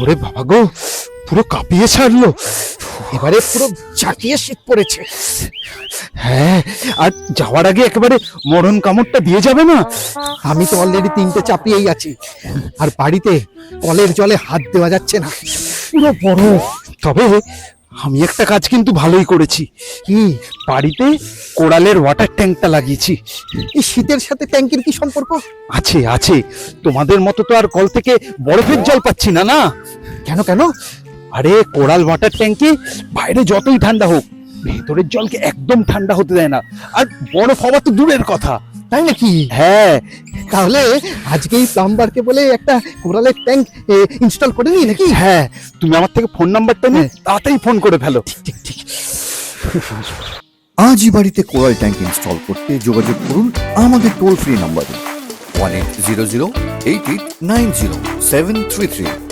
ওরে বাবা গো, পুরো কাঁপিয়ে ছাড়লো। এবারে পুরো চাটিয়ে শীত পড়েছে। হ্যাঁ, আর যাওয়ার আগে একেবারে মরণ কামড়টা দিয়ে যাবে না? আমি তো অলরেডি 3টে চাপিয়েই আছি, আর বাড়িতে কলের জলে হাত দেওয়া যাচ্ছে না, পুরো বরফ। তবে আমি একটা কাজ কিন্তু ভালোই করেছি। কি? বাড়িতে কোরালের ওয়াটার ট্যাঙ্কটা লাগিয়েছি। এই শীতের সাথে ট্যাঙ্কের কি সম্পর্ক? আছে আছে, তোমাদের মতো তো আর কল থেকে বরফের জল পাচ্ছি না। না কেন কেন? আরে কোরাল ওয়াটার ট্যাঙ্কে বাইরে যতই ঠান্ডা হোক, ভেতরের জলকে একদম ঠান্ডা হতে দেয় না। আর বরফ হওয়া তো দূরের কথা। তাই নাকি? হ্যাঁ। তাহলে আজকেই প্লাম্বারকে বলে একটা কোরালের ট্যাঙ্ক ইনস্টল করে নিই নাকি? হ্যাঁ, তুমি আমার থেকে ফোন নাম্বারটা নিয়ে তাড়াতাড়ি ফোন করে ফেলো। ঠিক ঠিক। আজই বাড়িতে কোরাল ট্যাঙ্ক ইনস্টল করতে যোগাযোগ করুন আমাদের টোল ফ্রি নাম্বারে 1800 8890 733।